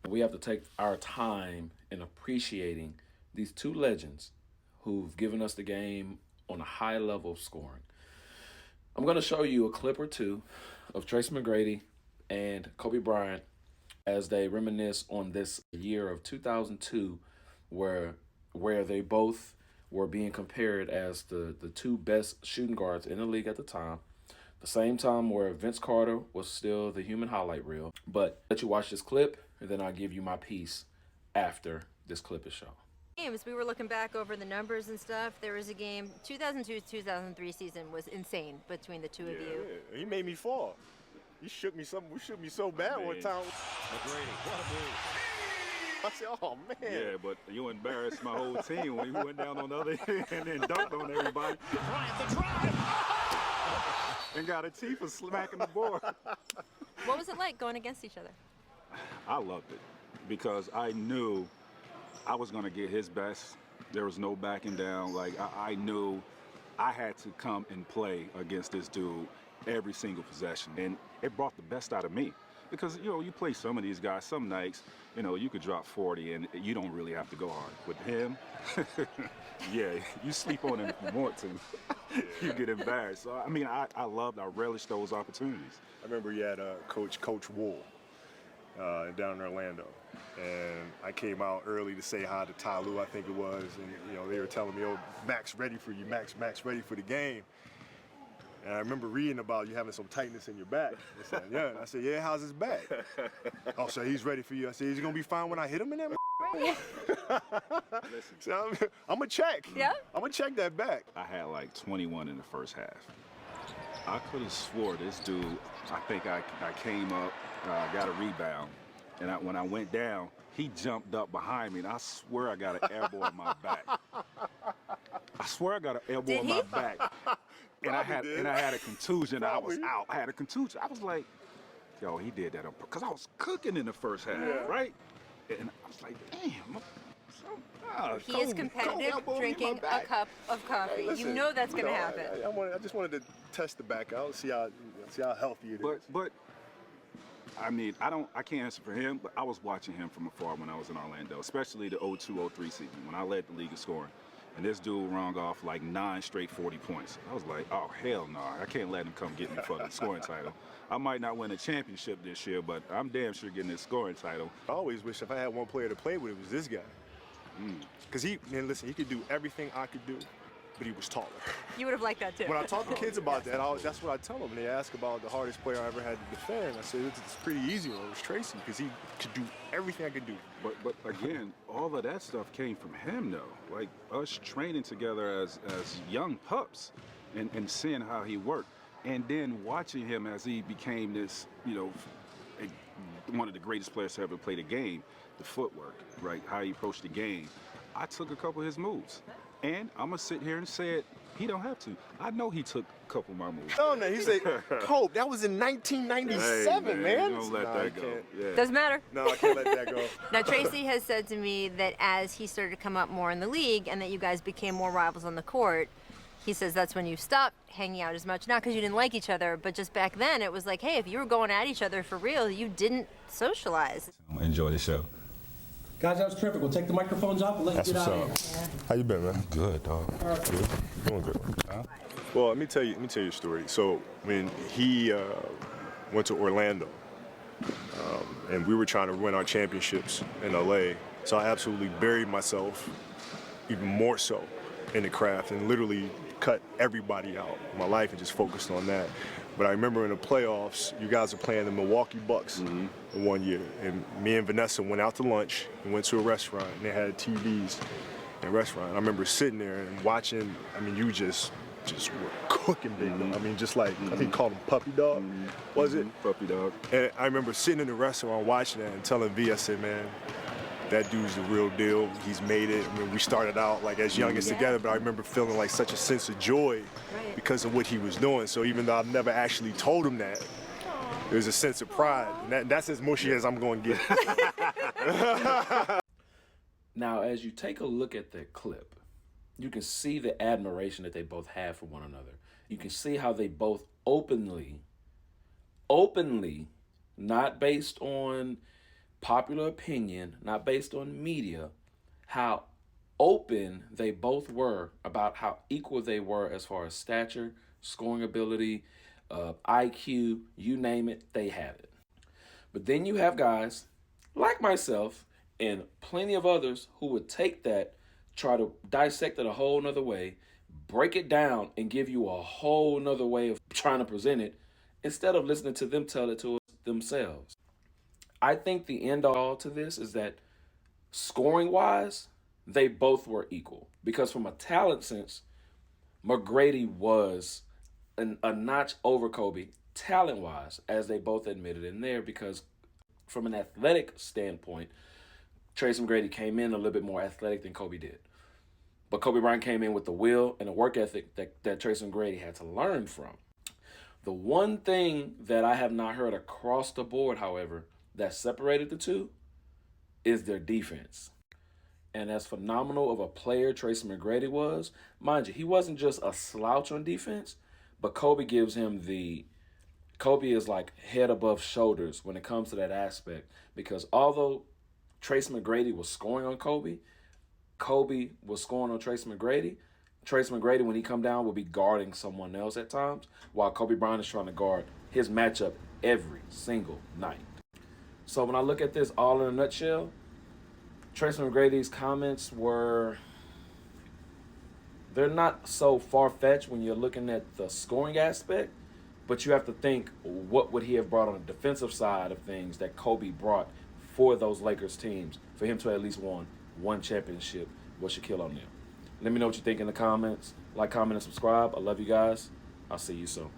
We have to take our time in appreciating these two legends who've given us the game on a high level of scoring. I'm going to show you a clip or two of Tracy McGrady and Kobe Bryant as they reminisce on this year of 2002 where they both were being compared as the two best shooting guards in the league at the time. The same time where Vince Carter was still the human highlight reel. But let you watch this clip, and then I'll give you my piece after this clip is shown. Games, we were looking back over the numbers and stuff. There was a game, 2002-2003 season was insane between the two of you. Yeah, he made me fall. We shook me so bad one time. McGrady, what a move. I said, oh, man. Yeah, but you embarrassed my whole team when you went down on the other end and then dunked on everybody. Bryant, the drive. And got a T for smacking the board. What was it like going against each other? I loved it because I knew I was going to get his best. There was no backing down. Like, I knew I had to come and play against this dude every single possession. And it brought the best out of me. Because, you play some of these guys, some nights, you could drop 40 and you don't really have to go hard. With him, yeah, you sleep on him if you want to. You get embarrassed. So, I relished those opportunities. I remember you had Coach Wool down in Orlando. And I came out early to say hi to Ty Lue, I think it was. And, they were telling me, oh, Max ready for you, Max ready for the game. And I remember reading about you having some tightness in your back. I said, yeah. And I said, yeah, how's his back? Oh, so he's ready for you. I said, is he going to be fine when I hit him in that? Listen, So I'm going to check. Yeah? I'm going to check that back. I had like 21 in the first half. I could have swore this dude, I think I came up, got a rebound. And when I went down, he jumped up behind me, and I swear I got an elbow in my back. I swear I got an elbow in my back. And I had a contusion. I was out. I had a contusion. I was like, yo, he did that because I was cooking in the first half, right? And I was like, damn. He is competitive, drinking a cup of coffee. Hey, listen, you know that's going to happen. I just wanted to test the back out, see how healthy it is. But I can't answer for him, but I was watching him from afar when I was in Orlando, especially the 02-03 season when I led the league in scoring. And this dude rung off like 9 straight 40 points. I was like, oh, hell no. I can't let him come get me for the scoring title. I might not win a championship this year, but I'm damn sure getting this scoring title. I always wish if I had one player to play with, it was this guy. Because he could do everything I could do, but he was taller. You would have liked that too. When I talk to kids about that, that's what I tell them. When they ask about the hardest player I ever had to defend, I said it's pretty easy. It was Tracy, because he could do everything I could do. But again, all of that stuff came from him, though. Like us training together as young pups and seeing how he worked. And then watching him as he became this, one of the greatest players to ever play the game, the footwork, right, how he approached the game. I took a couple of his moves. And I'm going to sit here and say it, he don't have to. I know he took a couple of my moves. No, he said, Cope, that was in 1997, hey, man. You don't let that go. Yeah. Doesn't matter. No, I can't let that go. Now, Tracy has said to me that as he started to come up more in the league and that you guys became more rivals on the court, he says that's when you stopped hanging out as much. Not because you didn't like each other, but just back then it was like, hey, if you were going at each other for real, you didn't socialize. Enjoy the show. Guys, that was terrific. We'll take the microphones off and let you get out of here. How you been, man? Good, dog. Good. Doing good. Well, let me tell you a story. So when he went to Orlando, and we were trying to win our championships in LA, so I absolutely buried myself even more so in the craft and literally cut everybody out in my life and just focused on that. But I remember in the playoffs, you guys were playing the Milwaukee Bucks one year, and me and Vanessa went out to lunch and went to a restaurant, and they had TVs in the restaurant. And I remember sitting there and watching. I mean, you just were cooking, big dog. I mean, just like I think he called him Puppy Dog, was it? Puppy Dog. And I remember sitting in the restaurant watching that and telling V, I said, man, that dude's the real deal. He's made it. I mean, we started out like as youngins together, but I remember feeling like such a sense of joy because of what he was doing. So even though I've never actually told him that, there's a sense of pride. And that's as mushy as I'm going to get. Now, as you take a look at that clip, you can see the admiration that they both have for one another. You can see how they both openly, not based on popular opinion, not based on media, how open they both were about how equal they were as far as stature, scoring ability, IQ, you name it, they had it. But then you have guys like myself and plenty of others who would take that, try to dissect it a whole nother way, break it down, and give you a whole nother way of trying to present it instead of listening to them tell it to us themselves. I think the end all to this is that scoring wise, they both were equal. Because from a talent sense, McGrady was a notch over Kobe talent wise, as they both admitted in there, because from an athletic standpoint, Tracy McGrady came in a little bit more athletic than Kobe did. But Kobe Bryant came in with the will and the work ethic that Tracy McGrady had to learn from. The one thing that I have not heard across the board, however, that separated the two is their defense. And as phenomenal of a player Tracy McGrady was, mind you, he wasn't just a slouch on defense, but Kobe is like head above shoulders when it comes to that aspect. Because although Tracy McGrady was scoring on Kobe, Kobe was scoring on Tracy McGrady. Tracy McGrady, when he come down, will be guarding someone else at times, while Kobe Bryant is trying to guard his matchup every single night. So when I look at this all in a nutshell, Tracy McGrady's comments they're not so far-fetched when you're looking at the scoring aspect, but you have to think, what would he have brought on the defensive side of things that Kobe brought for those Lakers teams for him to at least won one championship with Shaquille O'Neal. Let me know what you think in the comments. Like, comment, and subscribe. I love you guys. I'll see you soon.